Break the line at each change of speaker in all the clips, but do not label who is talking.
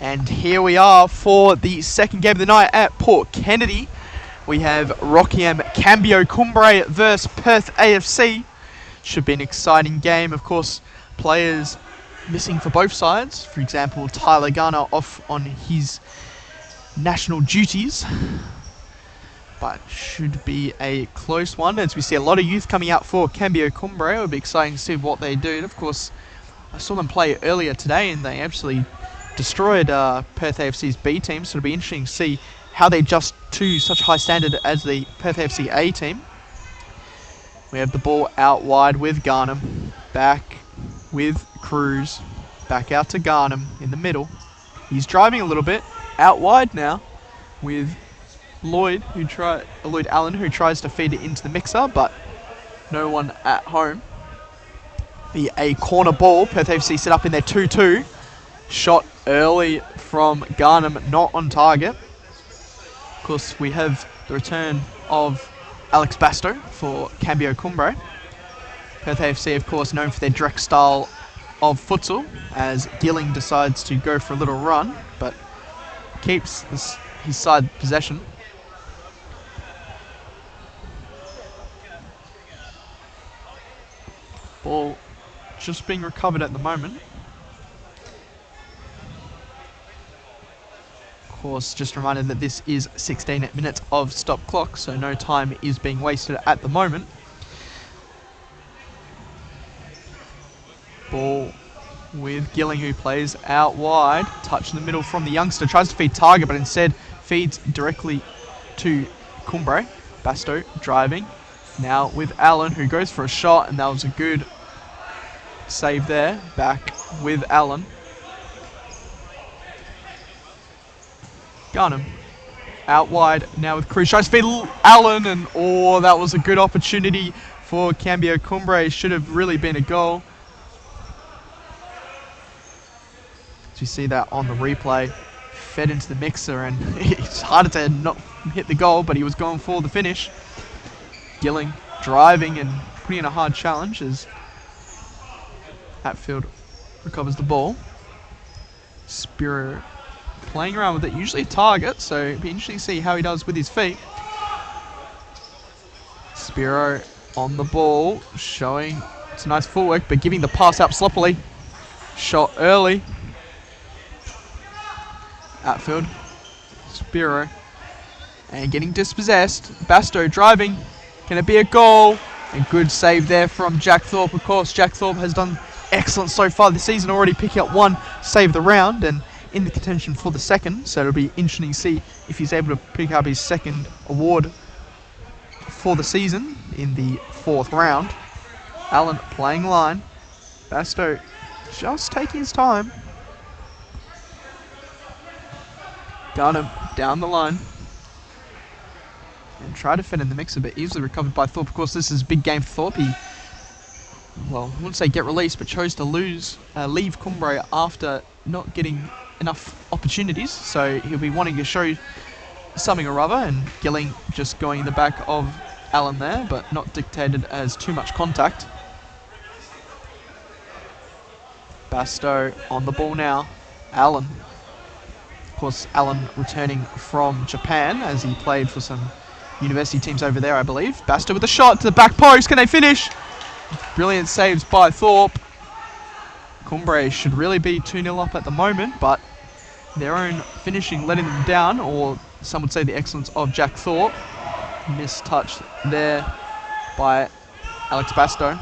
And here we are for the second game of the night at Port Kennedy. We have Rockingham Cambio Cumbre versus Perth AFC. Should be an exciting game. Of course, players missing for both sides. For example, Tyler Garner off on his national duties. But should be a close one, as we see a lot of youth coming out for Cambio Cumbre. It'll be exciting to see what they do. And of course, I saw them play earlier today and they absolutely destroyed Perth AFC's B team, so it'll be interesting to see how they adjust to such high standard as the Perth AFC A team. We have the ball out wide with Garnham, back with Cruz, back out to Garnham in the middle. He's driving a little bit, out wide now with Lloyd Allen, who tries to feed it into the mixer, but no one at home. Be a corner ball. Perth AFC set up in their 2-2. Shot early from Garnham, not on target. Of course, we have the return of Alex Basto for Cambio Cumbre. Perth AFC, of course, known for their direct style of futsal, as Gilling decides to go for a little run, but keeps his side possession. Ball just being recovered at the moment. Of course, just a reminder that this is 16 minutes of stop clock, so no time is being wasted at the moment. Ball with Gilling, who plays out wide. Touch in the middle from the youngster. Tries to feed target, but instead feeds directly to Cumbre. Basto driving. Now with Allen, who goes for a shot, and that was a good save there. Back with Allen. Garnham out wide now with Cruz. Tries to feed Allen, and that was a good opportunity for Cambio Cumbre. Should have really been a goal. As you see that on the replay, fed into the mixer, and it's harder to not hit the goal, but he was going for the finish. Gilling driving and putting in a hard challenge as Hatfield recovers the ball. Spiro playing around with it, usually a target, so it'd be interesting to see how he does with his feet. Spiro on the ball, showing it's a nice footwork, but giving the pass out sloppily. Shot early. Outfield, Spiro, and getting dispossessed. Basto driving. Can it be a goal? And good save there from Jack Thorpe. Of course, Jack Thorpe has done excellent so far this season, already picking up one save of the round and in the contention for the second. So it'll be interesting to see if he's able to pick up his second award for the season in the fourth round. Allen playing line. Basto just taking his time. Garnham down the line. And try to fit in the mixer, but easily recovered by Thorpe. Of course, this is a big game for Thorpe. He, well, I wouldn't say get released, but chose to leave Cumbre after not getting enough opportunities. So he'll be wanting to show something or other, and Gilling just going in the back of Allen there, but not dictated as too much contact. Basto on the ball now. Allen. Of course, Allen returning from Japan as he played for some university teams over there, I believe. Basto with a shot to the back post. Can they finish? Brilliant saves by Thorpe. Cumbre should really be 2-0 up at the moment, but their own finishing letting them down, or some would say the excellence of Jack Thorpe. Missed touch there by Alex Basto.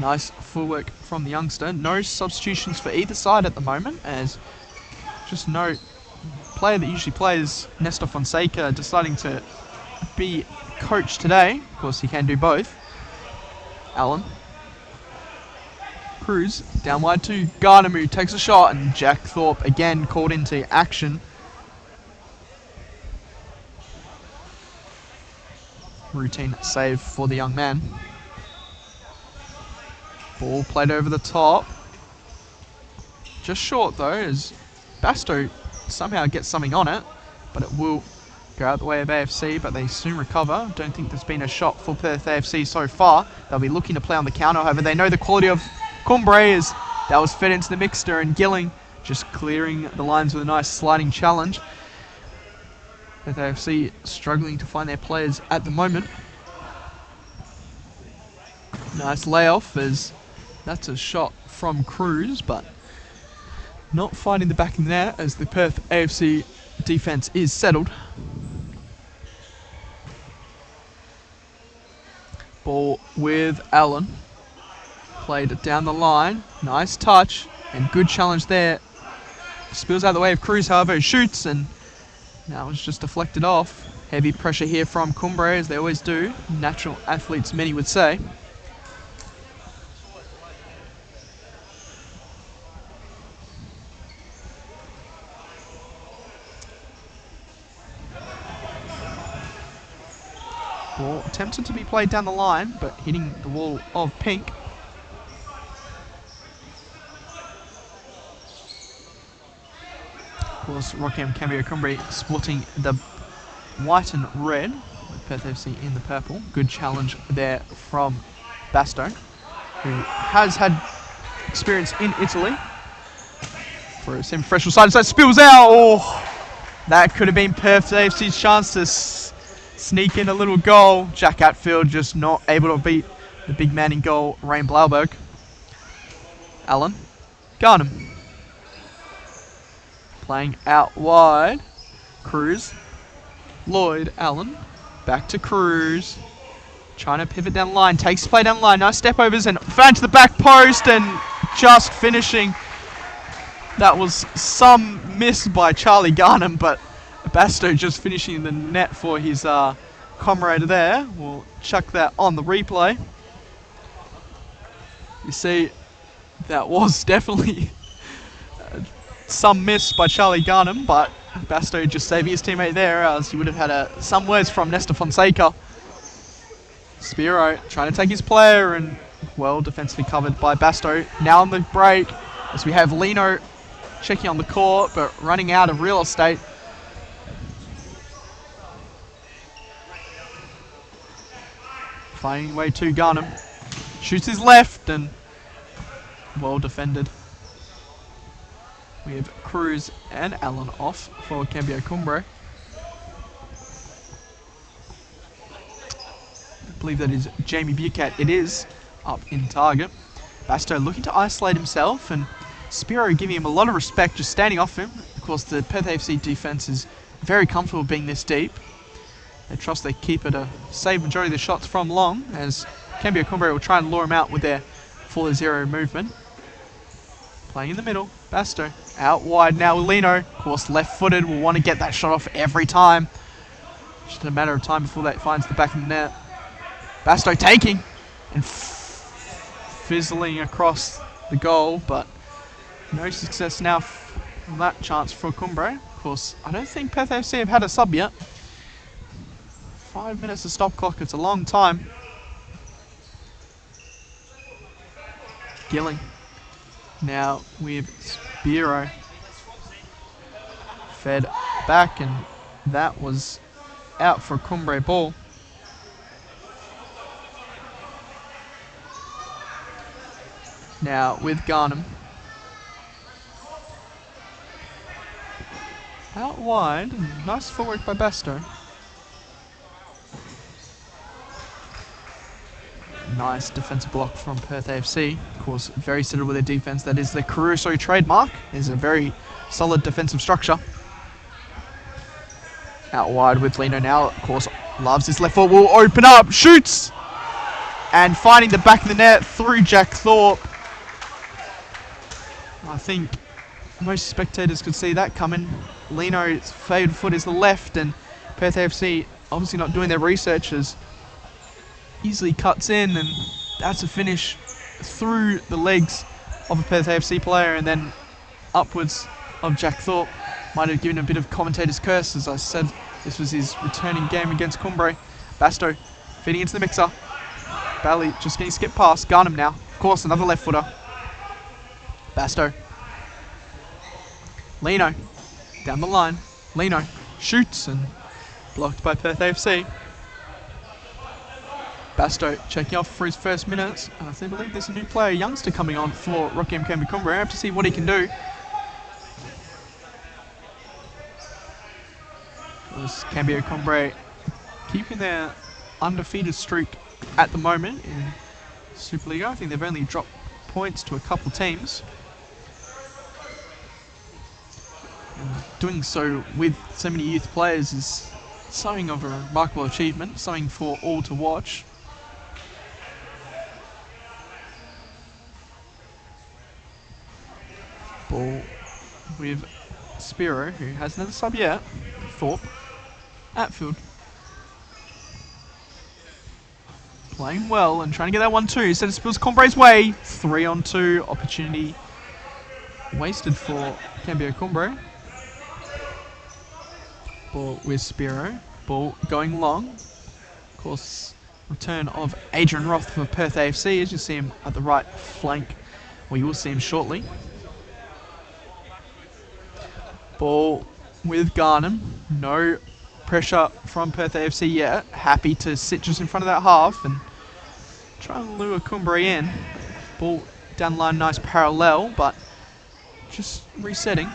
Nice footwork from the youngster. No substitutions for either side at the moment, as just no player that usually plays, Nestor Fonseca, deciding to be coach today. Of course, he can do both. Allen. Cruz down wide to Garnham, who takes a shot, and Jack Thorpe again called into action. Routine save for the young man. Ball played over the top. Just short though, as Basto somehow gets something on it, but it will go out the way of AFC, but they soon recover. Don't think there's been a shot for Perth AFC so far. They'll be looking to play on the counter. However, they know the quality of Cumbre, as That was fed into the mixer, and Gilling just clearing the lines with a nice sliding challenge. Perth AFC struggling to find their players at the moment. Nice layoff, as that's a shot from Cruz, but not finding the back of the net as the Perth AFC defence is settled. Ball with Allen. Played down the line. Nice touch and good challenge there. Spills out the way of Cruz, however, who shoots, and now it's just deflected off. Heavy pressure here from Cumbre, as they always do. Natural athletes, many would say. Ball attempted to be played down the line, but hitting the wall of pink. Of course, Rockingham Cambio Cumbre sporting the white and red, with Perth FC in the purple. Good challenge there from Basto, who has had experience in Italy. For a semi-professional side, so it spills out. Oh, that could have been Perth AFC's chance to sneak in a little goal. Jack Atfield just not able to beat the big man in goal, Rain Blauberg. Allen, Garnham. Playing out wide. Cruz. Lloyd, Allen. Back to Cruz. Trying to pivot down the line. Takes the play down the line. Nice step overs and found to the back post and just finishing. That was some miss by Charlie Garnham, but Basto just finishing the net for his comrade there. We'll chuck that on the replay. You see, that was definitely some miss by Charlie Garnham, but Basto just saving his teammate there, as he would have had some words from Nesta Fonseca. Spiro trying to take his player, and well defensively covered by Basto. Now on the break, as we have Lino checking on the court, but running out of real estate. Finding way to Garnham. Shoots his left, and well defended. We have Cruz and Allen off for Cambio Cumbre. I believe that is Jamie Bucat. It is up in target. Basto looking to isolate himself, and Spiro giving him a lot of respect, just standing off him. Of course, the Perth AFC defence is very comfortable being this deep. They trust their keeper to save majority of the shots from long, as Cambio Cumbre will try and lure him out with their 4-0 movement. Playing in the middle, Basto. Out wide now, Lino. Of course, left-footed, will want to get that shot off every time. Just a matter of time before that finds the back of the net. Basto taking and fizzling across the goal, but no success now from that chance for Cumbre. Of course, I don't think Perth AFC have had a sub yet. 5 minutes of stop clock, it's a long time. Gilling. Now with Spiro. Fed back, and that was out for a Cumbre ball. Now with Garnham. Out wide, nice footwork by Basto. Nice defensive block from Perth AFC. Of course, very settled with their defense. That is the Caruso trademark. Is a very solid defensive structure. Out wide with Lino now. Of course, loves his left foot. Will open up, shoots, and finding the back of the net through Jack Thorpe. I think most spectators could see that coming. Lino's favoured foot is the left, and Perth AFC obviously not doing their research, as easily cuts in, and that's a finish through the legs of a Perth AFC player and then upwards of Jack Thorpe. Might have given a bit of commentator's curse, as I said this was his returning game against Cumbre. Basto feeding into the mixer. Bally just getting skipped past. Garnham now. Of course, another left footer. Basto. Lino down the line. Lino shoots and blocked by Perth AFC. Basto checking off for his first minutes. I believe there's a new player, youngster, coming on for Rockingham Cambio Cumbre. I have to see what he can do. Cambio Cumbre keeping their undefeated streak at the moment in Supa-Liga. I think they've only dropped points to a couple teams. And doing so with so many youth players is something of a remarkable achievement, something for all to watch. Ball with Spiro, who has another sub yet. Thorpe. Atfield. Playing well and trying to get that 1-2. Instead it spills Cumbre's way. 3-on-2 opportunity wasted for Cambio Cumbre. Ball with Spiro. Ball going long. Of course, return of Adrian Roth for Perth AFC, as you see him at the right flank. Well, you will see him shortly. Ball with Garnham. No pressure from Perth AFC yet. Happy to sit just in front of that half and try and lure Cumbre in. Ball down the line, nice parallel, but just resetting.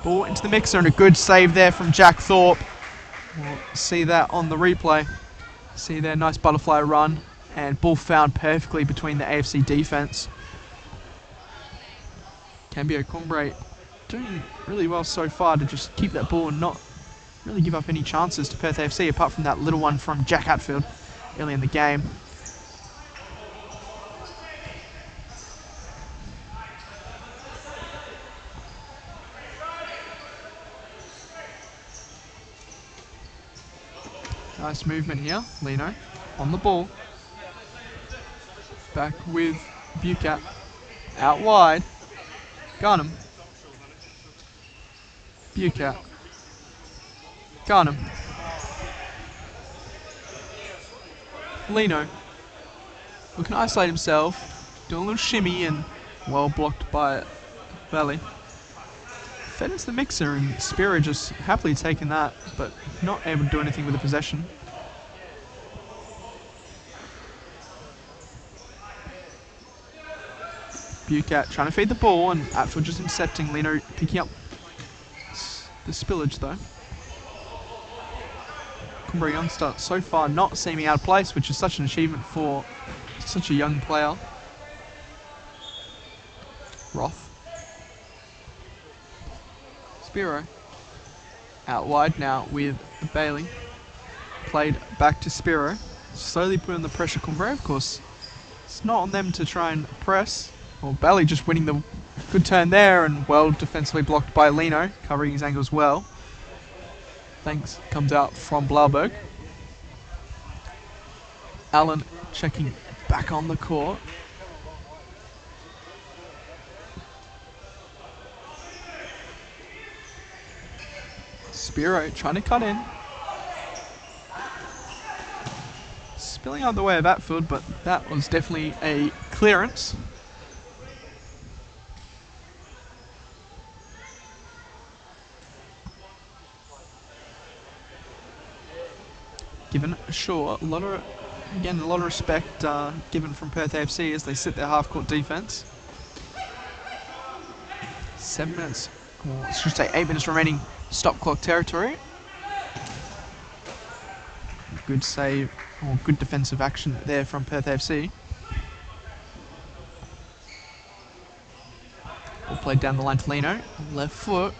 Ball into the mixer and a good save there from Jack Thorpe. We'll see that on the replay. See there, nice butterfly run, and ball found perfectly between the AFC defense. Cambio Cumbre doing really well so far to just keep that ball and not really give up any chances to Perth AFC, apart from that little one from Jack Hatfield early in the game. Nice movement here. Lino on the ball. Back with Bucat. Out wide. Garnham. Bucat. Garnham. Lino. Looking to isolate himself. Doing a little shimmy and well blocked by Valley. Fed into the mixer and Spiro just happily taking that, but not able to do anything with the possession. Bucat trying to feed the ball and Atfield just intercepting. Lino picking up the spillage though. Cumbre youngster so far not seeming out of place, which is such an achievement for such a young player. Roth. Spiro. Out wide now with Bailey. Played back to Spiro. Slowly putting the pressure Cumbre, of course. It's not on them to try and press. Well, Bailey just winning the good turn there and well defensively blocked by Lino, covering his angles well. Thanks comes out from Blauberg. Allen checking back on the court. Spiro trying to cut in. Spilling out the way of Atfield, but that was definitely a clearance. Given Shaw, a lot of respect given from Perth AFC as they sit their half-court defence. 7 minutes, or I should say 8 minutes remaining, stop clock territory. Good save, or good defensive action there from Perth AFC. Ball played down the line to Lino, left foot.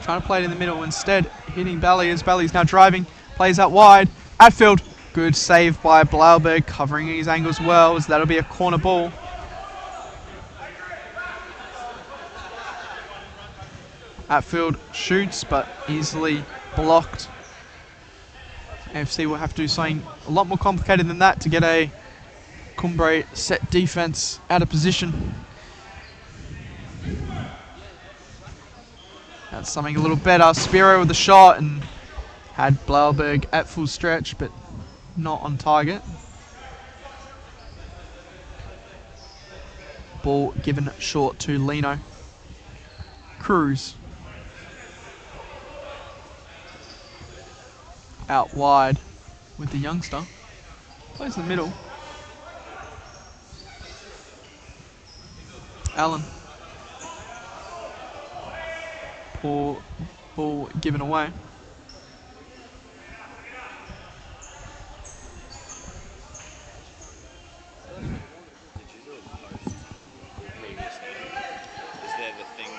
Trying to play it in the middle, instead hitting Bally as Bally's now driving. Plays out wide. Atfield. Good save by Blauberg, covering his angles well, as that'll be a corner ball. Atfield shoots, but easily blocked. AFC will have to do something a lot more complicated than that to get a Cumbre set defense out of position. That's something a little better. Spiro with the shot and had Blauberg at full stretch, but not on target. Ball given short to Lino. Cruz. Out wide. with the youngster. Plays in the middle. Allen. Poor ball given away.
Is there the thing?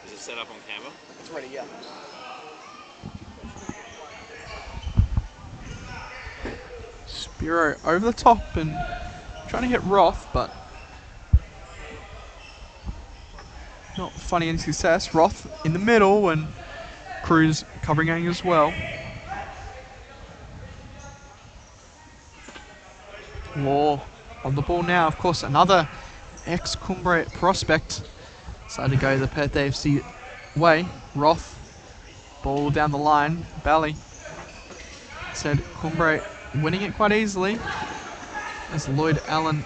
Is it set up on camera?
It's ready, yeah.
Spiro over the top and trying to hit Roth, but not finding any success. Roth in the middle and Cruz covering gang as well. Law on the ball now. Of course, another ex-Cumbre prospect decided to go the Perth AFC way. Roth, ball down the line. Bally said Cumbre winning it quite easily as Lloyd Allen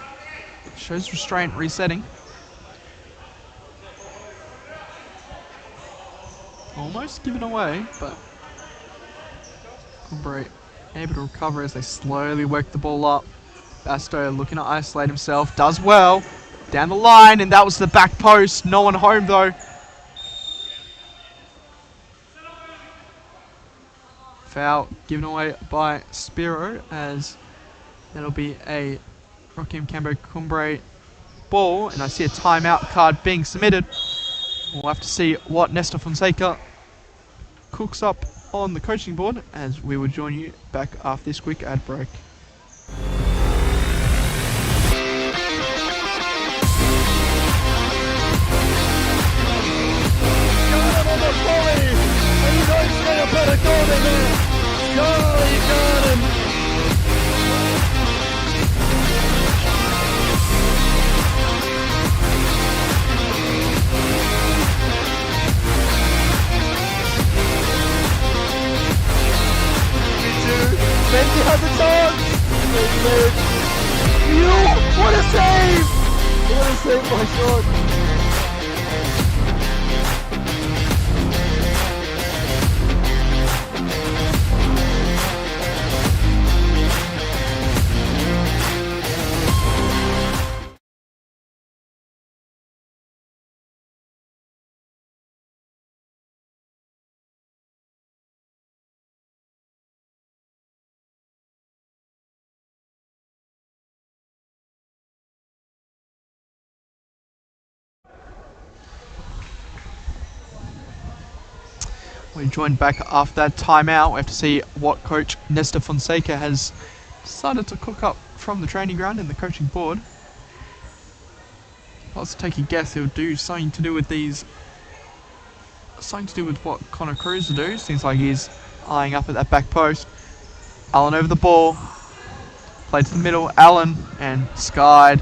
shows restraint, resetting. Almost given away, but Cumbre able to recover as they slowly work the ball up. Basto looking to isolate himself, does well, down the line, and that was the back post. No one home though. Foul given away by Spiro as that'll be a Rockingham Cambio Cumbre ball, and I see a timeout card being submitted. We'll have to see what Nestor Fonseca cooks up on the coaching board as we will join you back after this quick ad break.
Put a goal in there. Golly, got him. Benji has a chance. What a save! What a save by Sean.
We're joined back after that timeout. We have to see what coach Nestor Fonseca has decided to cook up from the training ground and the coaching board. Let's take a guess. He'll do something to do with what Connor Cruz will do. Seems like he's eyeing up at that back post. Allen over the ball. Played to the middle. Allen and skied.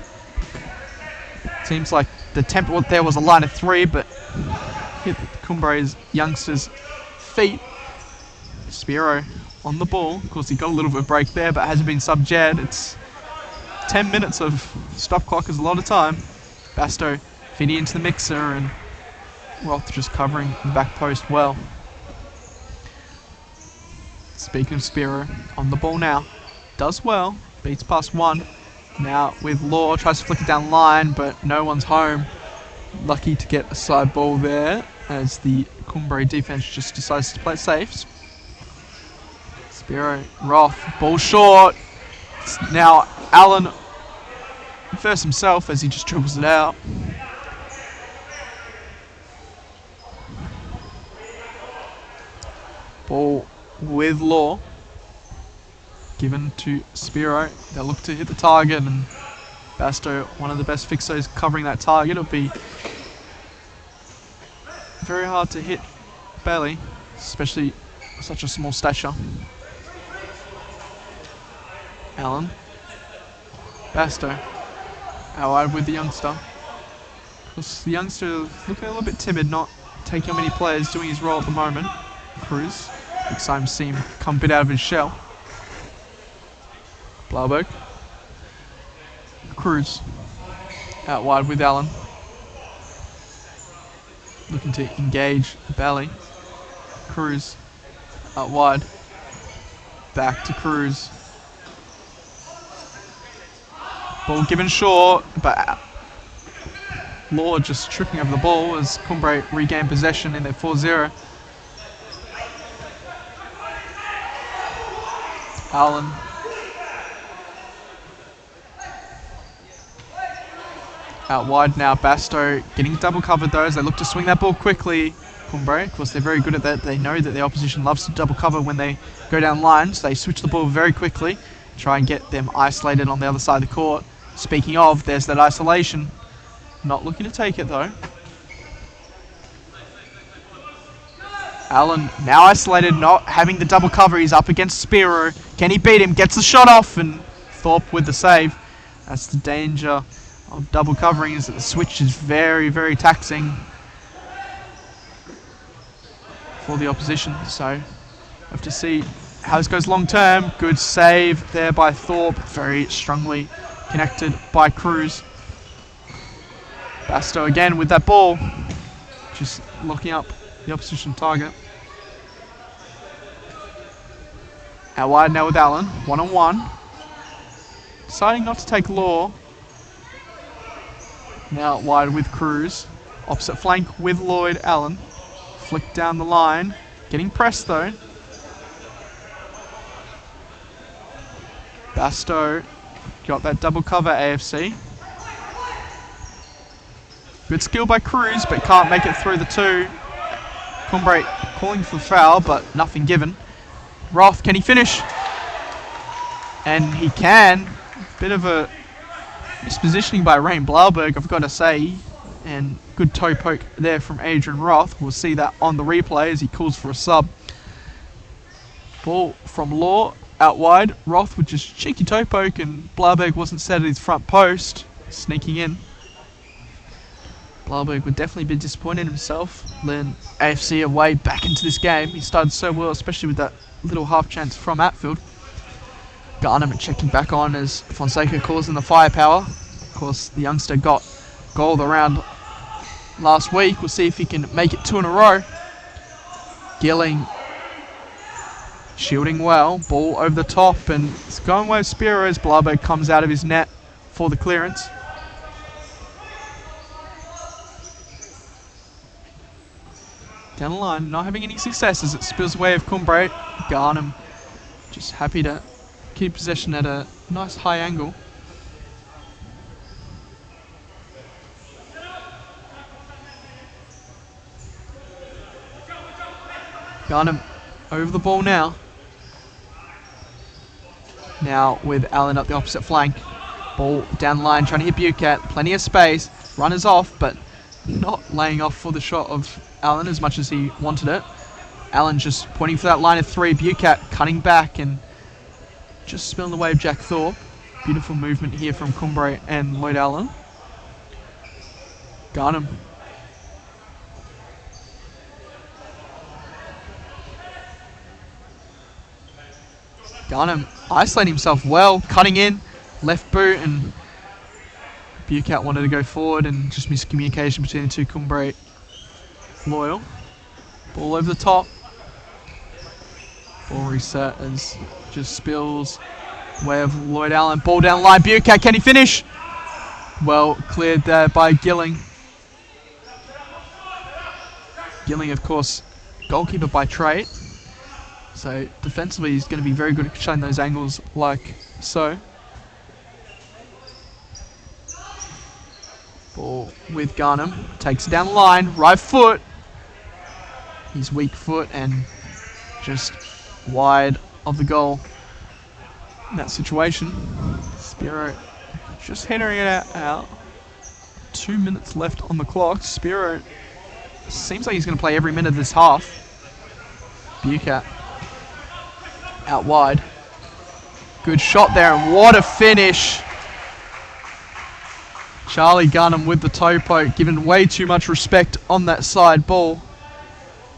Seems like the tempo there was a line of three, but hit Cumbre's youngsters' feet. Spiro on the ball. Of course, he got a little bit of break there, but hasn't been subbed yet. It's 10 minutes of stop clock is a lot of time. Basto feeding into the mixer and Roth just covering the back post well. Speaking of Spiro, on the ball now. Does well. Beats past one. Now with Law, tries to flick it down the line, but no one's home. Lucky to get a side ball there as the Cumbre defense just decides to play it safe. Spiro, Roth, ball short. It's now Allen first himself as he just dribbles it out. Ball with Law. Given to Spiro. They'll look to hit the target, and Basto, one of the best fixos covering that target. It'll be very hard to hit Bailey, especially such a small stature. Allen. Basto. Out wide with the youngster. Because the youngster looking a little bit timid, not taking on many players, doing his role at the moment. Cruz. Excited to see him come a bit out of his shell. Blauberg. Cruz. Out wide with Allen. Looking to engage Bally. Cruz. Out wide. Back to Cruz. Ball given short, but Law just tripping over the ball as Cumbre regained possession in their 4-0. Allen. Out wide now, Basto getting double covered though as they look to swing that ball quickly. Cumbre, of course, they're very good at that. They know that the opposition loves to double cover when they go down lines. They switch the ball very quickly, try and get them isolated on the other side of the court. Speaking of, there's that isolation. Not looking to take it though. Allen now isolated, not having the double cover. He's up against Spiro. Can he beat him? Gets the shot off, and Thorpe with the save. That's the danger of double covering, is that the switch is very, very taxing for the opposition. So have to see how this goes long term. Good save there by Thorpe. Very strongly connected by Cruz. Basto again with that ball. Just locking up the opposition target. Out wide now with Allen. 1-on-1. Deciding not to take Law. Now out wide with Cruz. Opposite flank with Lloyd Allen. Flick down the line. Getting pressed though. Basto got that double cover, AFC. Good skill by Cruz, but can't make it through the two. Cumbre calling for the foul, but nothing given. Roth, can he finish? And he can. Bit of a mispositioning by Rain Blauberg, I've got to say. And good toe poke there from Adrian Roth. We'll see that on the replay as he calls for a sub. Ball from Law out wide. Roth with just cheeky toe poke, and Blauberg wasn't set at his front post. Sneaking in. Blauberg would definitely be disappointed in himself. Letting AFC away back into this game. He started so well, especially with that little half chance from Atfield. Garnham checking back on as Fonseca calls in the firepower. Of course, the youngster got goal of the round last week. We'll see if he can make it 2 in a row. Gilling shielding well. Ball over the top, and it's going well with Spiro as Blauberg comes out of his net for the clearance. Down the line, not having any success as it spills away of Cumbre. Garnham just happy to keep possession at a nice high angle. Garnham over the ball now. Now with Allen up the opposite flank. Ball down the line, trying to hit Bucat. Plenty of space. Runners off, but not laying off for the shot of Allen as much as he wanted it. Allen just pointing for that line of 3. Bucat cutting back and just spilling the way of Jack Thorpe. Beautiful movement here from Cumbre and Lloyd Allen. Garnham. Garnham isolating himself well, cutting in, left boot, and Bucat wanted to go forward and just miscommunication between the two. Cumbre loyal. Ball over the top. Ball reset as just spills way of Lloyd Allen. Ball down the line. Bucat, can he finish? Well cleared there by Gilling. Gilling, of course, goalkeeper by trade. So defensively, he's going to be very good at shutting those angles like so. Ball with Garnham. Takes it down the line. Right foot. His weak foot and just wide of the goal in that situation. Spiro just headering it out. 2 minutes left on the clock. Spiro seems like he's going to play every minute of this half. Bucat out wide. Good shot there, and what a finish. Charlie Garnham with the toe poke, given way too much respect on that side ball.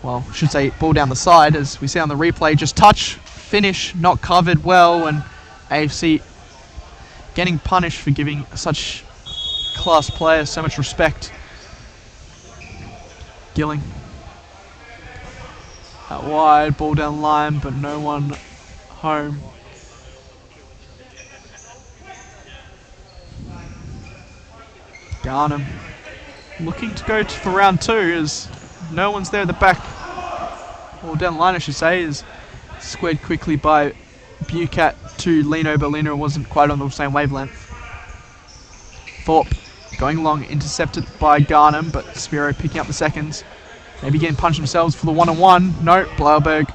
Well, I should say ball down the side, as we see on the replay. Just touch, finish, not covered well, and AFC getting punished for giving such class players so much respect. Gilling. Out wide, ball down the line, but no one home. Garnham looking to go for round 2 as no one's there at the back, or down the line I should say, is squared quickly by Bucat to Lino, but Lino wasn't quite on the same wavelength. Thorpe going long, intercepted by Garnham, but Spiro picking up the seconds. Maybe getting punched themselves for the one-on-one. No, Blauberg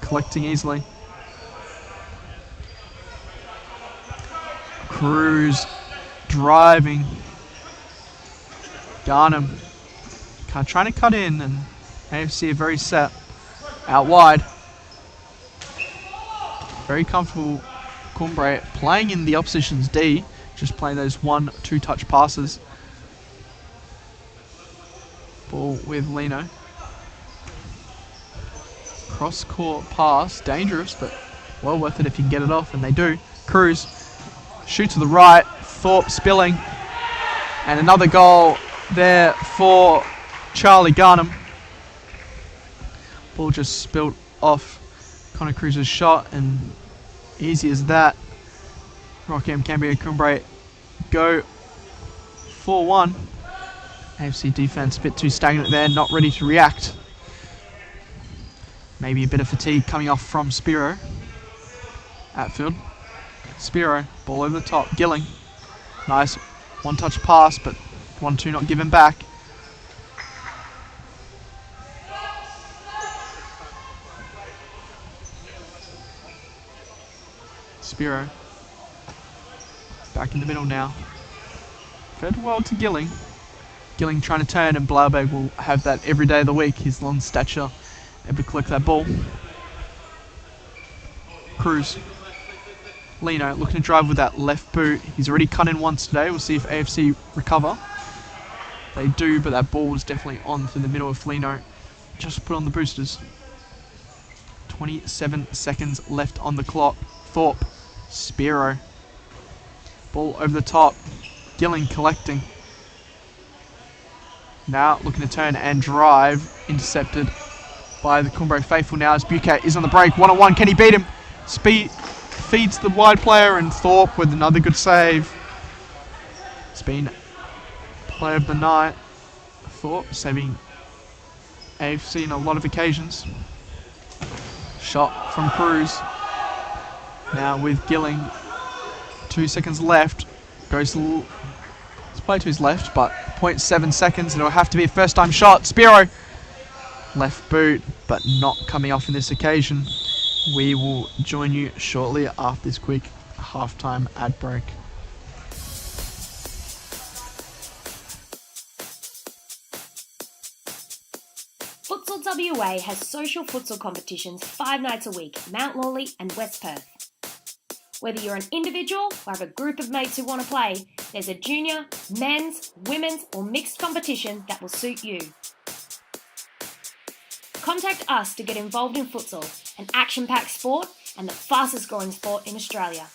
collecting easily. Cruz driving. Garnham trying to cut in, and AFC are very set. Out wide. Very comfortable Cumbre playing in the opposition's D, just playing those 1-2 touch passes. Ball with Lino. Cross court pass, dangerous, but well worth it if you can get it off, and they do. Cruz shoot to the right, Thorpe spilling, and another goal there for Charlie Garnham. Ball just spilled off Connor Cruz's shot, and easy as that. Rockingham Cambio Cumbre go 4-1. AFC defense a bit too stagnant there, not ready to react. Maybe a bit of fatigue coming off from Spiro. Atfield. Spiro, ball over the top. Gilling. Nice one-touch pass, but 1-2 not given back. Spiro. Back in the middle now. Fed well to Gilling. Gilling trying to turn, and Blauberg will have that every day of the week. His long stature, able to collect that ball. Cruz. Lino looking to drive with that left boot. He's already cut in once today. We'll see if AFC recover. They do, but that ball was definitely on through the middle of Lino. Just put on the boosters. 27 seconds left on the clock. Thorpe. Spiro. Ball over the top. Gilling collecting. Now looking to turn and drive. Intercepted by the Cumbre faithful now as Bucat is on the break. 1-on-1. Can he beat him? Speed feeds the wide player, and Thorpe with another good save. It's been play of the night. Thorpe saving AFC in a lot of occasions. Shot from Cruz. Now with Gilling. 2 seconds left. Goes to let's play to his left, but 0.7 seconds. It'll have to be a first time shot. Spiro. Left boot, but not coming off in this occasion. We will join you shortly after this quick halftime ad break.
Futsal WA has social futsal competitions 5 nights a week, Mount Lawley and West Perth. Whether you're an individual or have a group of mates who want to play, there's a junior, men's, women's or mixed competition that will suit you. Contact us to get involved in futsal, an action-packed sport and the fastest growing sport in Australia.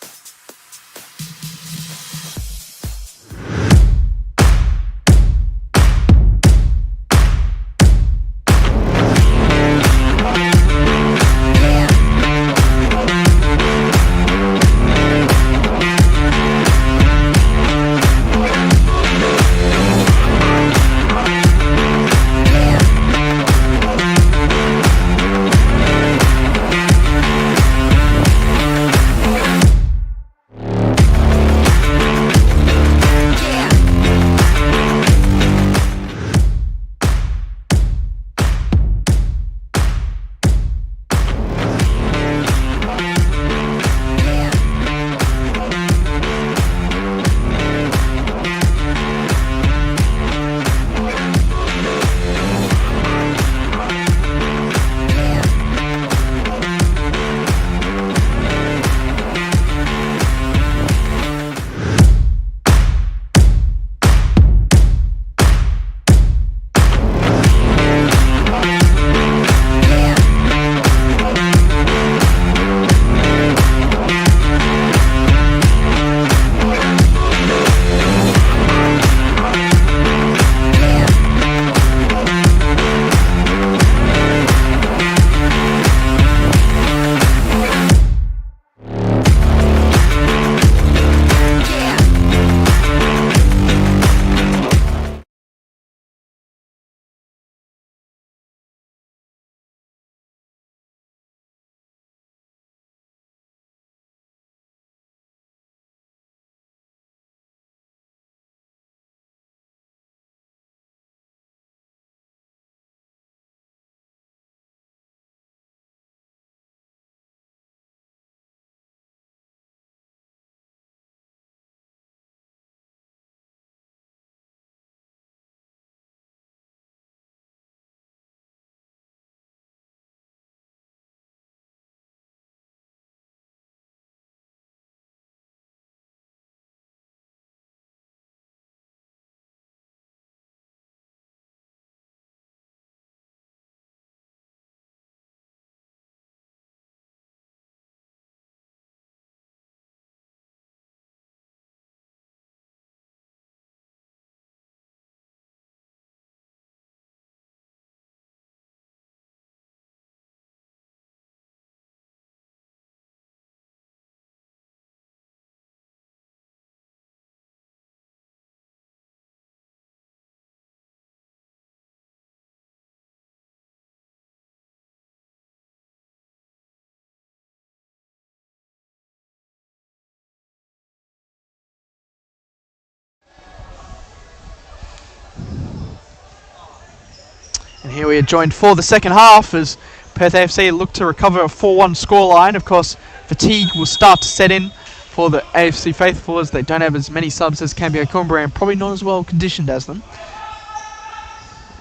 And here we are joined for the second half as Perth AFC look to recover a 4-1 scoreline. Of course, fatigue will start to set in for the AFC faithful as they don't have as many subs as Cambio Cumbre and probably not as well conditioned as them.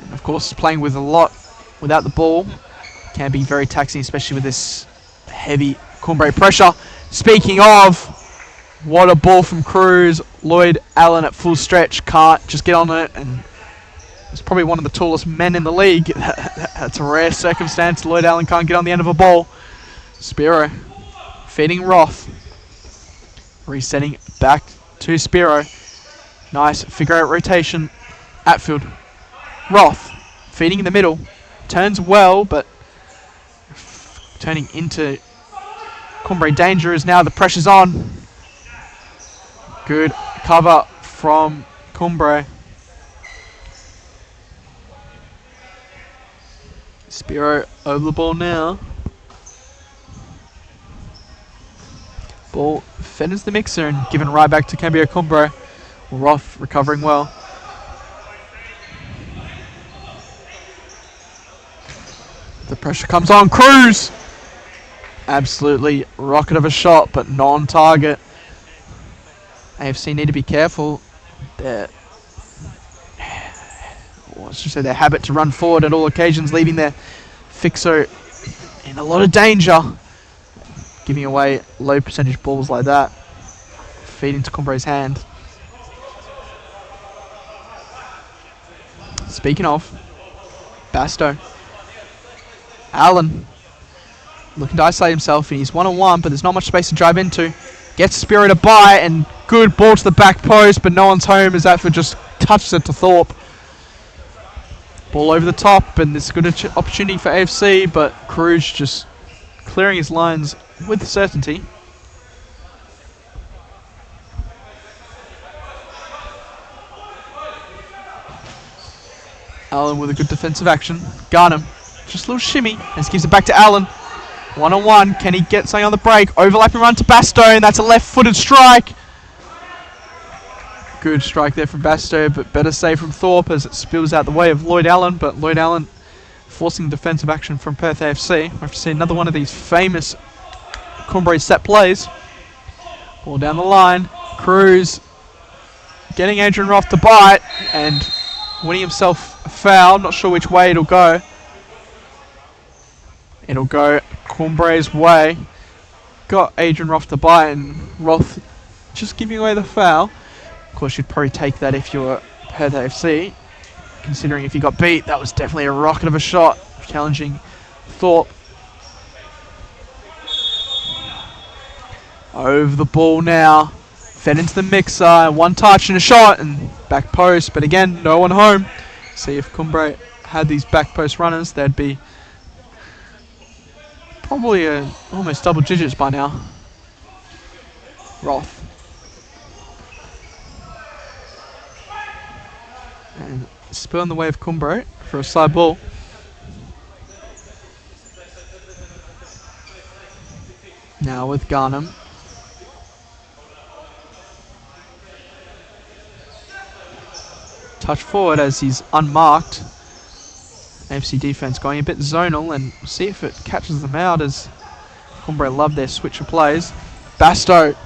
And of course, playing with a lot without the ball can be very taxing, especially with this heavy Cumbre pressure. Speaking of, what a ball from Cruz. Lloyd Allen at full stretch can't just get on it, and he's probably one of the tallest men in the league. That's a rare circumstance. Lloyd Allen can't get on the end of a ball. Spiro feeding Roth. Resetting back to Spiro. Nice figure out rotation. Atfield. Roth feeding in the middle. Turns well, but turning into Cumbre danger as now the pressure's on. Good cover from Cumbre. Spiro over the ball now. Ball fed into the mixer and given right back to Cambio Cumbre. Roth recovering well. The pressure comes on. Cruz! Absolutely rocket of a shot, but non-target. AFC need to be careful. Their habit to run forward at all occasions, leaving their fixer in a lot of danger. Giving away low percentage balls like that. Feed into Cumbre's hand. Speaking of, Basto. Allen looking to isolate himself. He's one-on-one, but there's not much space to drive into. Gets Spiro to buy, and good ball to the back post, but no one's home as Atford just touches it to Thorpe. Ball over the top, and there's a good opportunity for AFC, but Cruz just clearing his lines with certainty. Allen with a good defensive action. Garnham, just a little shimmy, and gives it back to Allen. One-on-one, can he get something on the break? Overlapping run to Basto, and that's a left-footed strike. Good strike there from Basto, but better save from Thorpe as it spills out the way of Lloyd Allen, but Lloyd Allen forcing defensive action from Perth AFC. We have to see another one of these famous Cumbre set plays. Ball down the line. Cruz getting Adrian Roth to bite and winning himself a foul. Not sure which way it'll go. It'll go Cumbre's way. Got Adrian Roth to bite and Roth just giving away the foul. Of course, you'd probably take that if you were Perth AFC. Considering if he got beat, that was definitely a rocket of a shot. Challenging Thorpe. Over the ball now. Fed into the mixer. One touch and a shot and back post. But again, no one home. See if Cumbre had these back post runners, they'd be probably almost double digits by now. Roth. And spill on the way of Cumbre for a side ball. Now with Garnham. Touch forward as he's unmarked. AFC defense going a bit zonal, and see if it catches them out as Cumbre love their switch of plays. Basto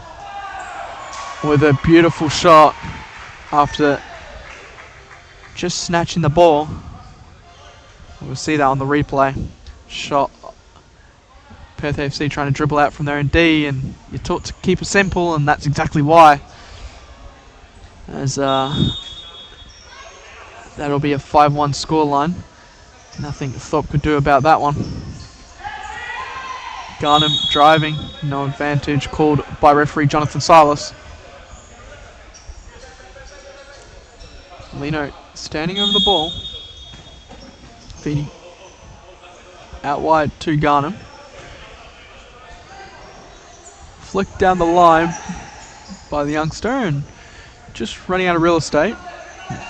with a beautiful shot after just snatching the ball. We'll see that on the replay. Shot. Perth AFC trying to dribble out from their own D, and you're taught to keep it simple, and that's exactly why. As that'll be a 5-1 scoreline. Nothing Thorpe could do about that one. Garnham driving, no advantage called by referee Jonathan Silas. Lino standing over the ball. Feeding out wide to Garnham. Flicked down the line by the youngster and just running out of real estate.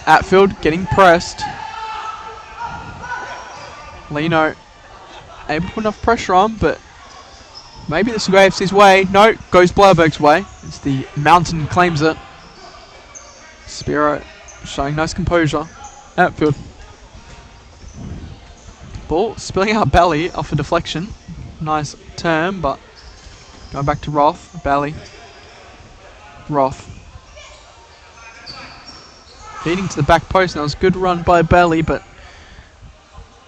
Atfield getting pressed. Lino able to put enough pressure on, but maybe this will go AFC's way. No, goes Blauberg's way. It's the mountain claims it. Spiro showing nice composure. Atfield. Ball spilling out Bally off a deflection. Nice turn, but going back to Roth. Bally. Roth. Feeding to the back post. That was a good run by Bally, but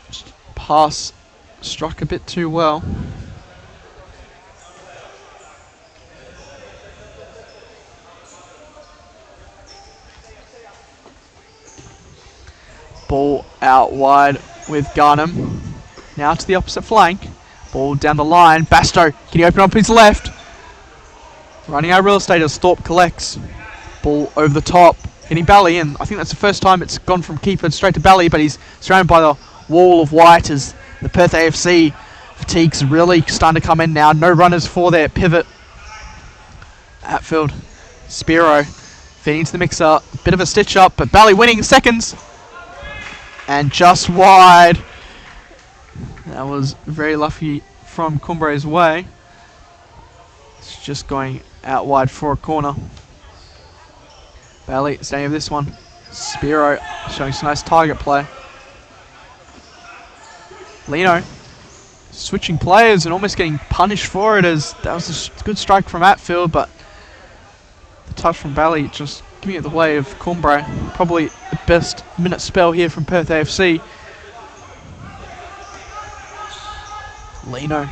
just pass struck a bit too well. Ball out wide with Garnham. Now to the opposite flank. Ball down the line. Basto, can he open up his left? Running out of real estate as Thorpe collects. Ball over the top. Hitting Bally, and I think that's the first time it's gone from keeper straight to Bally, but he's surrounded by the wall of white as the Perth AFC fatigue's really starting to come in now. No runners for their pivot. Atfield. Spiro feeding to the mixer. Bit of a stitch up, but Bally winning seconds. And just wide. That was very lucky from Cumbre's way. It's just going out wide for a corner. Bally staying with this one. Spiro showing some nice target play. Lino switching players and almost getting punished for it, as that was a good strike from Atfield, but the touch from Bally just giving it the way of Cumbre. Probably the best minute spell here from Perth AFC. Lino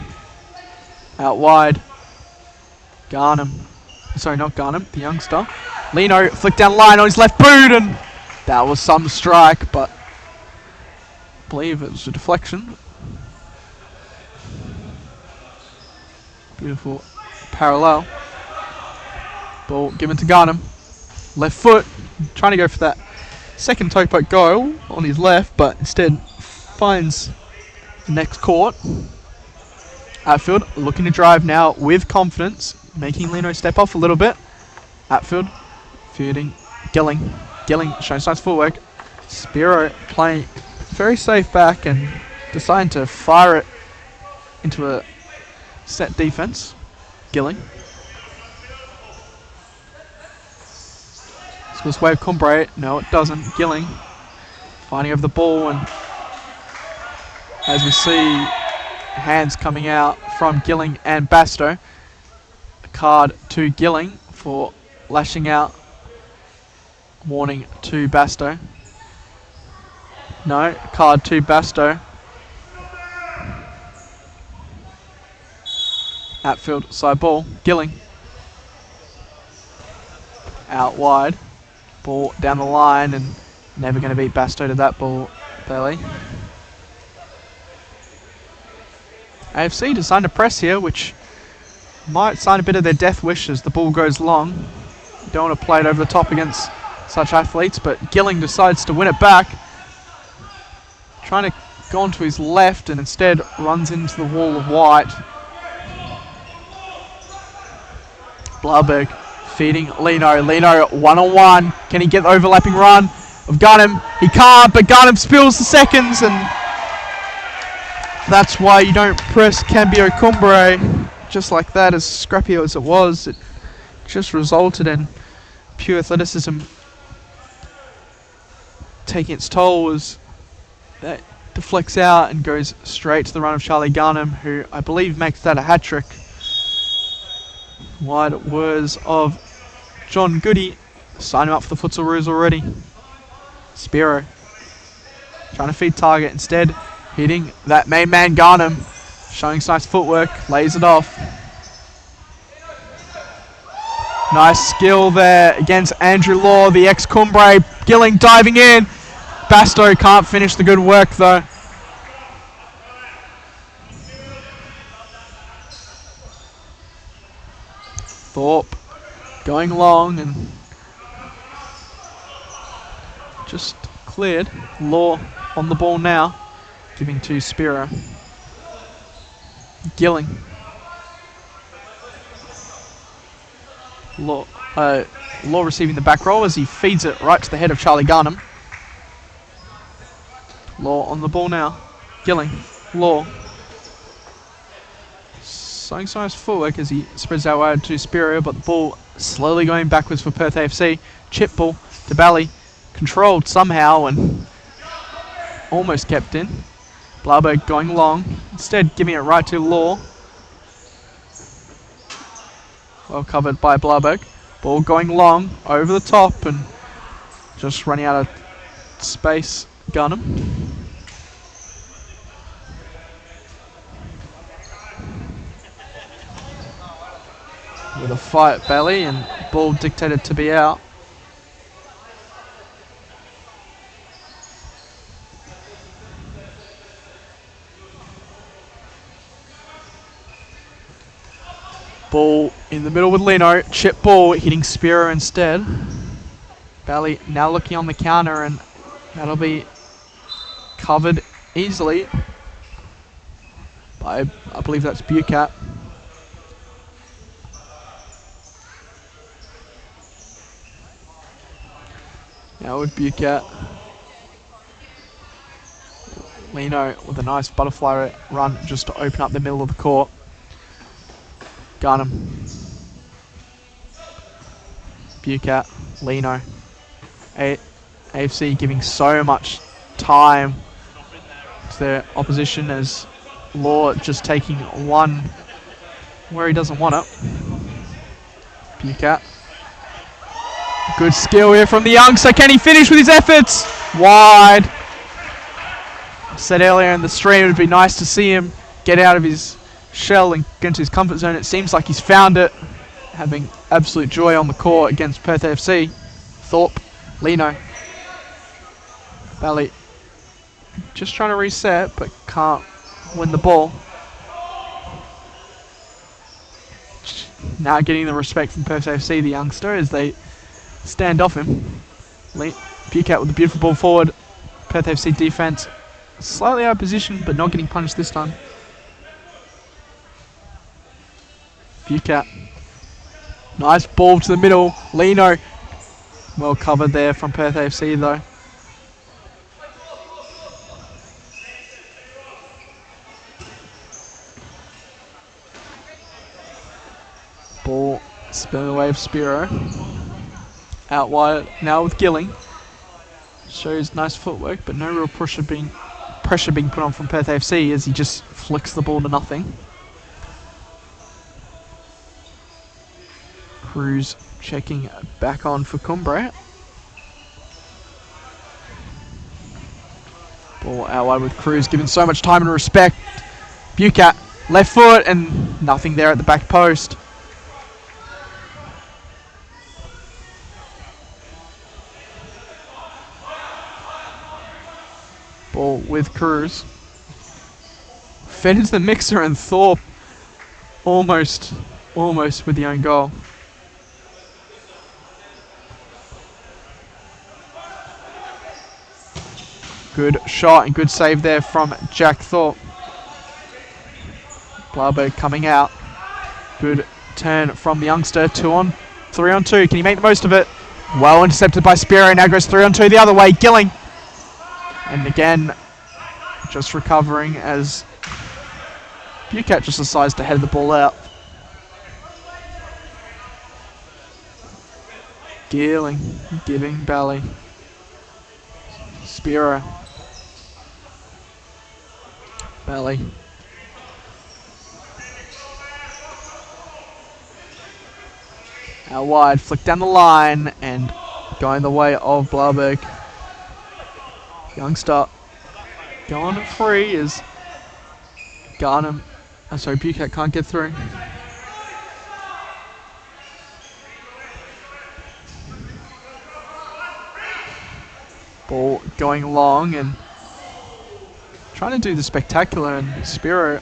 out wide. Garnham. Sorry, not Garnham, the youngster. Lino flicked down line on his left boot, and that was some strike, but I believe it was a deflection. Beautiful parallel. Ball given to Garnham. Left foot, trying to go for that second toe poke goal on his left, but instead finds the next court. Atfield looking to drive now with confidence, making Lino step off a little bit. Atfield feeding Gilling. Gilling showing nice footwork. Spiro playing very safe back and deciding to fire it into a set defense. Gilling. This way of Cumbre. No, it doesn't. Gilling finding over the ball, and as we see, hands coming out from Gilling and Basto. A card to Gilling for lashing out. Warning to Basto. No, card to Basto. Atfield side ball. Gilling. Out wide. Ball down the line, and never going to beat Basto to that ball, Bailey. AFC deciding to press here, which might sign a bit of their death wish as the ball goes long. Don't want to play it over the top against such athletes, but Gilling decides to win it back. Trying to go onto his left and instead runs into the wall of white. Blarberg feeding Lino. Lino one-on-one. Can he get the overlapping run of Garnham? He can't, but Garnham spills the seconds, and that's why you don't press Cambio Cumbre just like that. As scrappy as it was, it just resulted in pure athleticism taking its toll, as that deflects out and goes straight to the run of Charlie Garnham, who I believe makes that a hat-trick. Wide words of John Goody. Sign him up for the futsal rules already. Spiro trying to feed target, instead hitting that main man Garnham, showing some nice footwork, lays it off. Nice skill there against Andrew Law, the ex-Cumbre. Gilling diving in. Basto can't finish the good work though. Thorpe going long and just cleared. Law on the ball now, giving to Spiro. Gilling. Law receiving the back roll as he feeds it right to the head of Charlie Garnham. Law on the ball now. Gilling. Law. Showing some nice footwork as he spreads out wide to Spiro, but the ball slowly going backwards for Perth AFC. Chip ball to Bally. Controlled somehow and almost kept in. Blarberg going long, instead giving it right to Law. Well covered by Blarberg. Ball going long, over the top, and just running out of space. Gunham. With a fight belly, and ball dictated to be out. Ball in the middle with Lino. Chip ball hitting Spiro instead. Bally now looking on the counter, and that'll be covered easily by, I believe that's Bucat. Now with Bucat. Lino with a nice butterfly run just to open up the middle of the court. Gunham. Bucat. Lino. AFC giving so much time to their opposition as Law just taking one where he doesn't want it. Bucat. Good skill here from the youngster. Can he finish with his efforts? Wide. I said earlier in the stream it would be nice to see him get out of his shell and get into his comfort zone. It seems like he's found it, having absolute joy on the court against Perth AFC. Thorpe, Lino, Bally just trying to reset but can't win the ball. Now getting the respect from Perth AFC, the youngster, as they stand off him. Bucat with a beautiful ball forward. Perth AFC defense slightly out of position but not getting punished this time. Bucat. Nice ball to the middle. Lino. Well covered there from Perth AFC though. Ball spilling away of Spiro. Out wide now with Gilling. Shows nice footwork but no real pressure being put on from Perth AFC as he just flicks the ball to nothing. Cruz checking back on for Cumbre. Ball out wide with Cruz, given so much time and respect. Bucat, left foot, and nothing there at the back post. Ball with Cruz. Fed into the mixer, and Thorpe almost with the own goal. Good shot and good save there from Jack Thorpe. Blarberg coming out. Good turn from the youngster. 3 on 2. Can he make the most of it? Well intercepted by Spiro. Now goes 3 on 2 the other way. Gilling. And again, just recovering as Bucat just decides to head the ball out. Gilling giving Bally. Spiro. Bally. Out wide, flick down the line, and going the way of Blarberg. Youngster going free as Bucat can't get through. Ball going long and trying to do the spectacular, and Spiro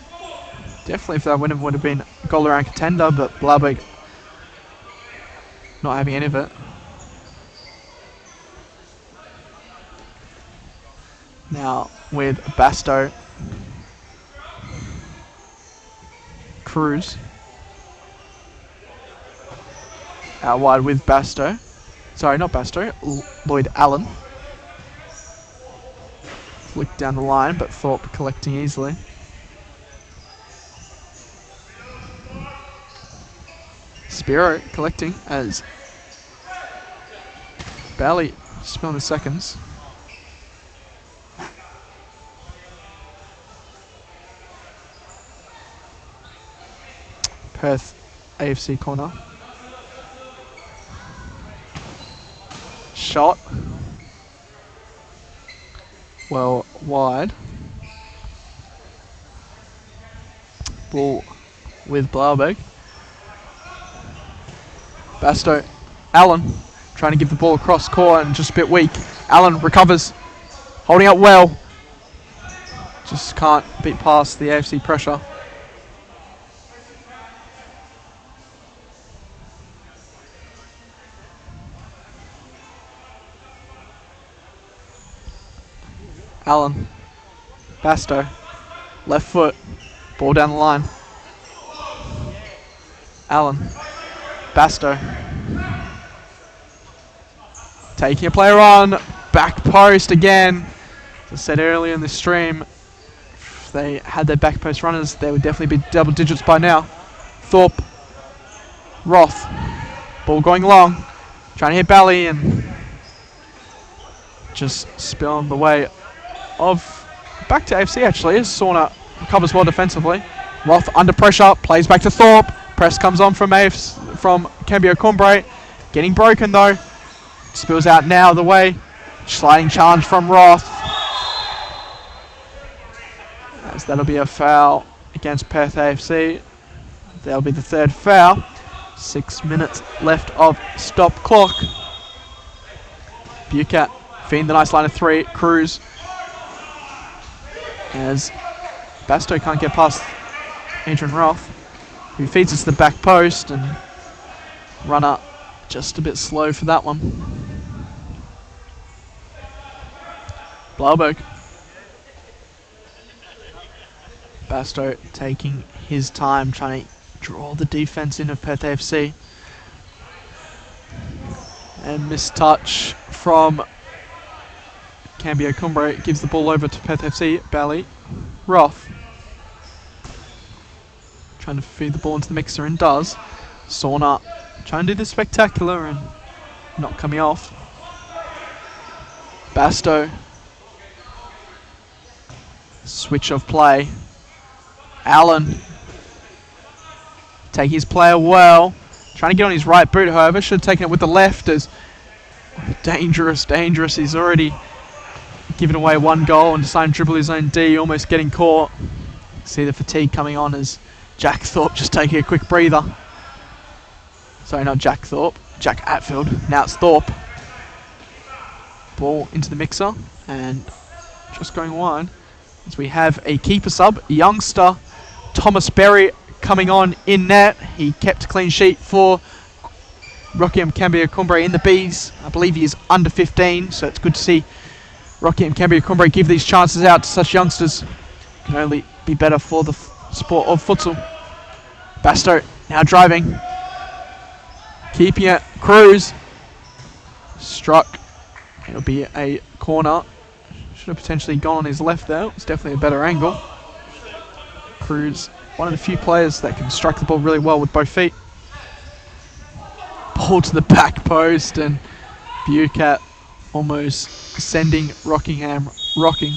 definitely, if that win would have been a goal around contender, but Blarberg not having any of it. Now with Basto. Cruz. Out wide with Basto. Sorry, not Basto. Lloyd Allen. Flick down the line, but Thorpe collecting easily. Spiro collecting as Bally spilling the seconds. Perth AFC corner. Shot. Well, wide. Ball with Blauberg. Basto. Allen trying to give the ball across court and just a bit weak. Allen recovers. Holding up well. Just can't beat past the AFC pressure. Allen. Basto. Left foot. Ball down the line. Allen. Basto. Taking a player on. Back post again. As I said earlier in the stream, if they had their back post runners, they would definitely be double digits by now. Thorpe. Roth. Ball going long. Trying to hit Bally and just spill on the way of back to AFC actually, as Sauna recovers well defensively. Roth under pressure, plays back to Thorpe. Press comes on from Cambio Cumbre. Getting broken though. Spills out now the way. Sliding challenge from Roth. As that'll be a foul against Perth AFC. That'll be the third foul. 6 minutes left of stop clock. Bucat feeding the nice line of three. Cruz. As Basto can't get past Adrian Roth, who feeds us to the back post, and runner just a bit slow for that one. Blauberg. Basto taking his time, trying to draw the defense in of Perth AFC. And mistouch from Cambio Cumbre gives the ball over to Perth FC. Bally. Roth. Trying to feed the ball into the mixer and does. Sauna trying to do the spectacular and not coming off. Basto. Switch of play. Allen. Take his player well. Trying to get on his right boot, however. Should have taken it with the left as dangerous. He's already given away one goal and decided to dribble his own D, almost getting caught. See the fatigue coming on as Jack Thorpe just taking a quick breather. Sorry, not Jack Thorpe. Jack Atfield. Now it's Thorpe. Ball into the mixer and just going wide as we have a keeper sub, youngster Thomas Berry coming on in net. He kept a clean sheet for Rockingham Cambio Cumbre in the Bs. I believe he is under 15, so it's good to see Rockingham Cambio Cumbre give these chances out to such youngsters. Can only be better for the sport of futsal. Basto now driving. Keeping it. Cruz. Struck. It'll be a corner. Should have potentially gone on his left there. It's definitely a better angle. Cruz, one of the few players that can strike the ball really well with both feet. Ball to the back post and Bucat almost sending Rockingham rocking.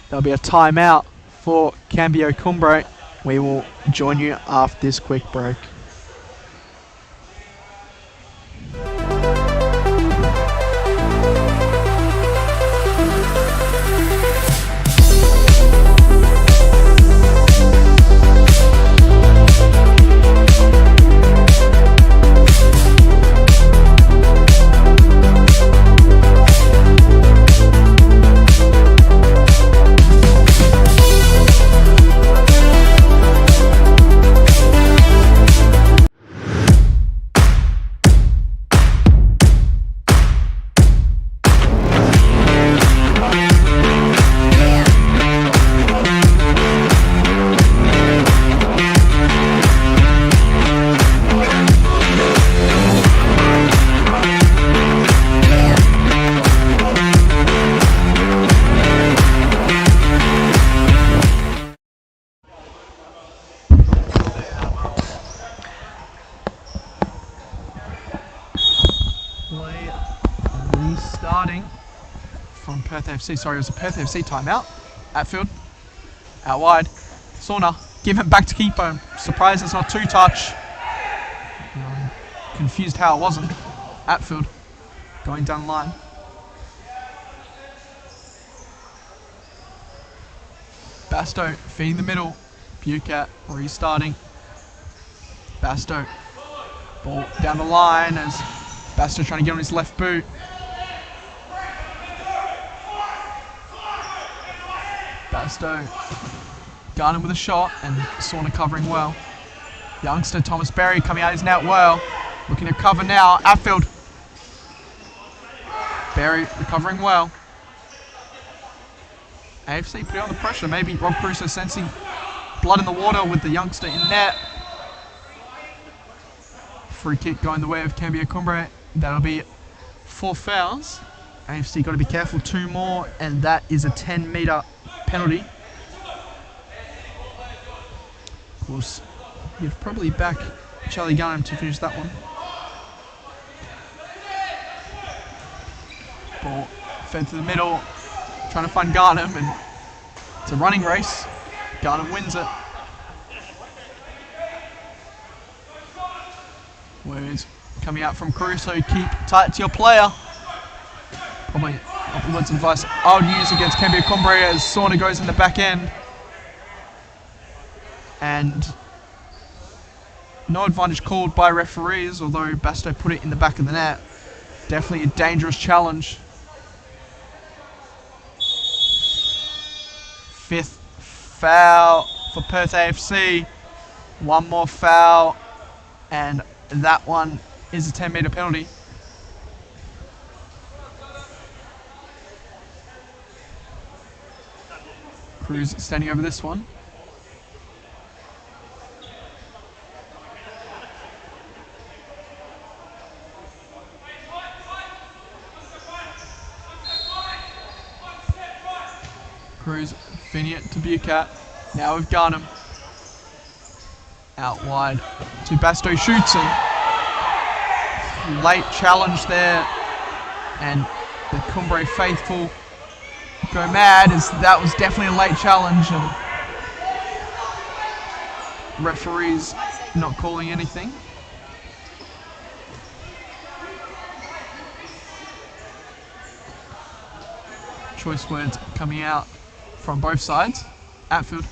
There'll be a timeout for Cambio Cumbre. We will join you after this quick break. Restarting from Perth FC. Sorry, it was a Perth FC timeout. Atfield. Out wide. Sauna. give it back to keeper. I'm surprised it's not two-touch. Confused how it wasn't. Atfield going down the line. Basto feeding the middle. Bucat restarting. Basto. Ball down the line as Basto trying to get on his left boot. Basto. Garner with a shot and Sauna covering well. Youngster Thomas Berry coming out his net well. Looking to cover now. Atfield. Berry recovering well. AFC putting on the pressure. Maybe Rob Crusoe sensing blood in the water with the youngster in net. Free kick going the way of Cambio Cumbre. That'll be 4 fouls. AFC got to be careful. 2 more, and that is a 10-metre penalty. Of course, you'd probably back Charlie Garnham to finish that one. Ball fed to the middle, trying to find Garnham, and it's a running race. Garnham wins it. Words coming out from Caruso, keep tight to your player. Probably not the words of advice I would use against Cambio Cumbre as Sauna goes in the back end. And no advantage called by referees, although Basto put it in the back of the net. Definitely a dangerous challenge. 5th foul for Perth AFC. 1 more foul, and that one is a 10-metre penalty. Cruz standing over this one. Cruz feeding it to Bucat. Now with Garnham. Out wide to Basto, shoots him. Late challenge there. And the Cumbre faithful go mad as that was definitely a late challenge. And referees not calling anything. Choice words coming out from both sides. Atfield.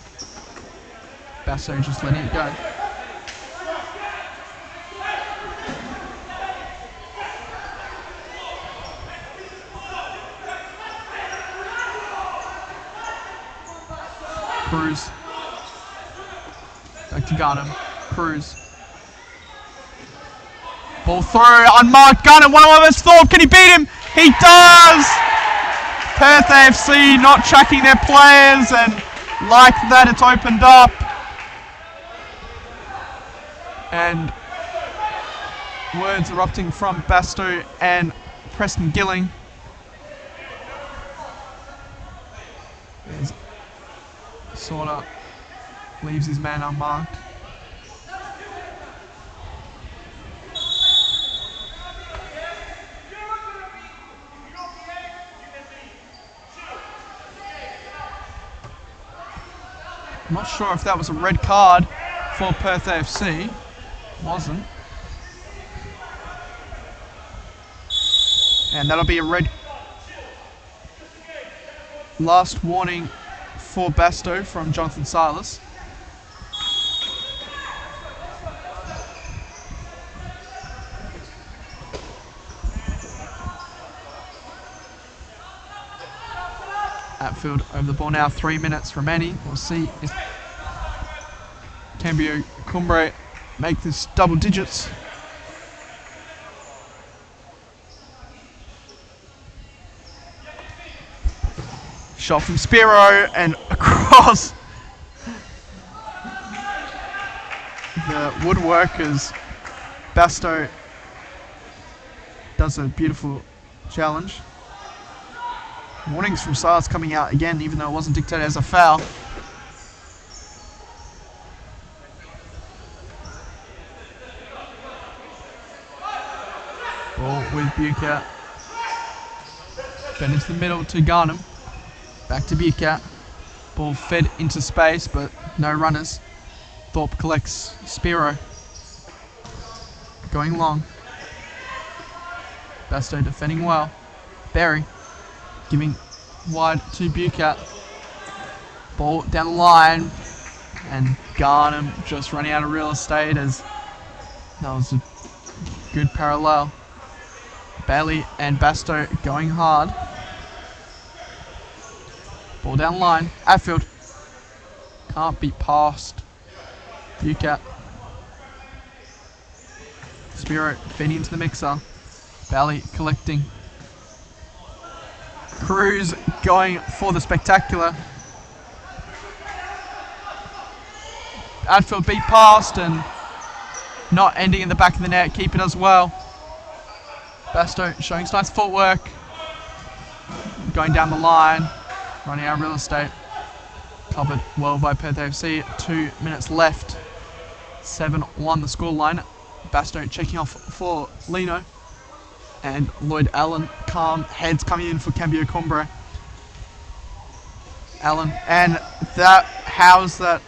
Basso just letting it go. Cruz. Back to Garnham. Cruz. Ball through, unmarked. Garnham, one of us thought, can he beat him? He does! Perth AFC not tracking their players, and like that it's opened up. And words erupting from Basto and Preston Gilling. There's Sorta leaves his man unmarked. I'm not sure if that was a red card for Perth AFC. Wasn't. And that'll be a red. Last warning for Basto from Jonathan Silas. Atfield over the ball now, 3 minutes remaining. We'll see if Cambio Cumbre make this double digits. Shot from Spiro and across the woodwork as Basto does a beautiful challenge. Warnings from Silas coming out again, even though it wasn't dictated as a foul. Ball with Bucat. Fed into the middle to Garnham. Back to Bucat. Ball fed into space, but no runners. Thorpe collects. Spiro. Going long. Basto defending well. Berry. Giving wide to Bucat. Ball down the line. And Garnham just running out of real estate as that was a good parallel. Bailey and Basto going hard. Ball down the line. Atfield. Can't be passed. Bucat. Spiro feeding into the mixer. Bailey collecting. Cruz going for the spectacular. Atfield beat past and not ending in the back of the net. Keep it as well. Basto showing some nice footwork. Going down the line. Running out of real estate. Covered well by Perth AFC. 2 minutes left. 7-1 the scoreline. Basto checking off for Lino. And Lloyd Allen, calm heads coming in for Cambio Cumbre. Allen, and that, how's that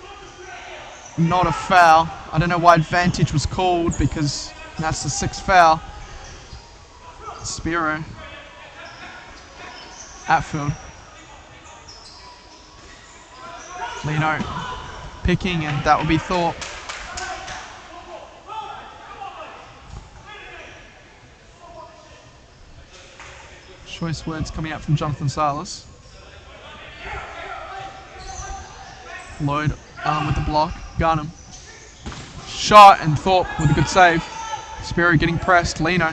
not a foul? I don't know why advantage was called because that's the 6th foul. Spiro. Atfield. Lino picking, and that will be Thorpe. Choice words coming out from Jonathan Silas. Lloyd with the block. Garnham. Shot, and Thorpe with a good save. Spiro getting pressed. Lino.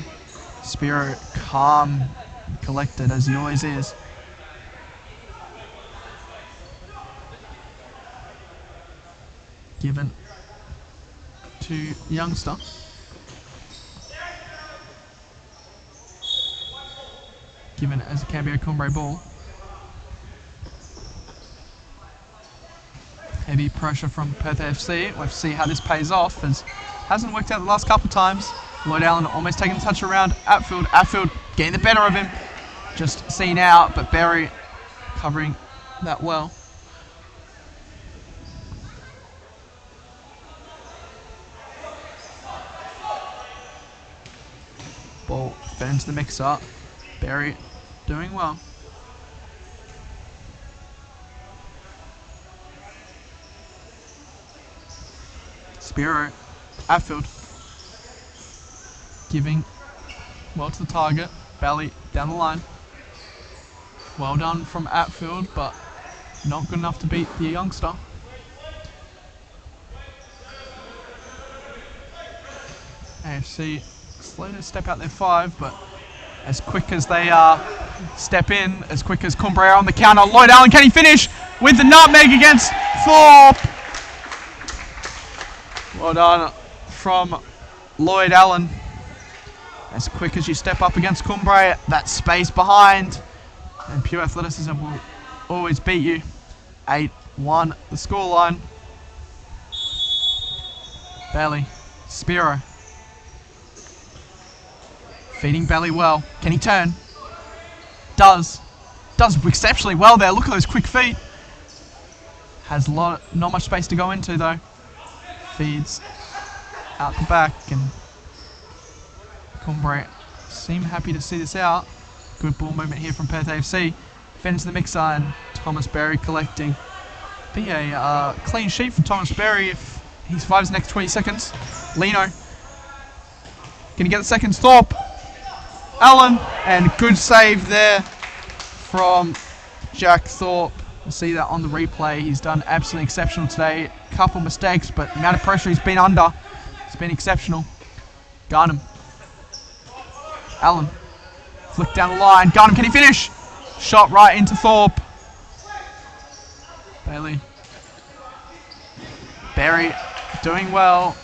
Spiro calm, collected as he always is. Given to youngster. Given as a Cambio Cumbre ball. Heavy pressure from Perth AFC. We'll have to see how this pays off, as hasn't worked out the last couple of times. Lloyd Allen almost taking the touch around Atfield. Atfield getting the better of him. Just seen out, but Berry covering that well. Ball fed into the mix-up. Berry doing well. Spiro. Atfield. Giving well to the target. Bailey down the line. Well done from Atfield, but not good enough to beat the youngster. AFC slow to step out their 5, but as quick as they step in, as quick as Cumbre on the counter. Lloyd Allen, can he finish with the nutmeg against Thorpe? Well done from Lloyd Allen. As quick as you step up against Cumbre, that space behind, and pure athleticism will always beat you. 8-1 the scoreline. Bailey. Spiro. Feeding Bailey well. Can he turn? Does exceptionally well there. Look at those quick feet. Has not much space to go into though. Feeds out the back, and Cumbre seem happy to see this out. Good ball movement here from Perth AFC. Fends the mixer, and Thomas Berry collecting. Be a clean sheet for Thomas Berry if he survives the next 20 seconds. Lino. Can he get the seconds? Thorpe. Allen, and good save there from Jack Thorpe. We'll see that on the replay. He's done absolutely exceptional today. Couple mistakes, but the amount of pressure he's been under, it's been exceptional. Garnham. Allen. Flick down the line. Garnham, can he finish? Shot right into Thorpe. Bailey. Berry doing well.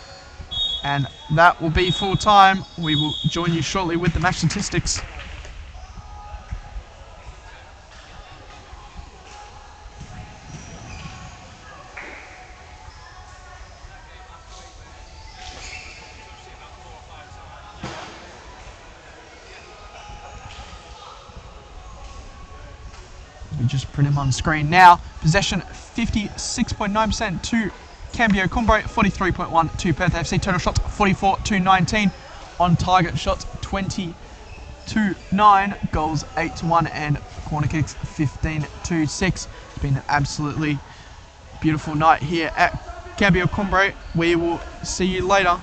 And that will be full time. We will join you shortly with the match statistics. We just print them on screen now. Possession 56.9% to Cambio Cumbre 43.1 to Perth AFC. Total shots 44 to 19. On target shots 20 to 9. Goals 8 to 1 and corner kicks 15 to 6. It's been an absolutely beautiful night here at Cambio Cumbre. We will see you later.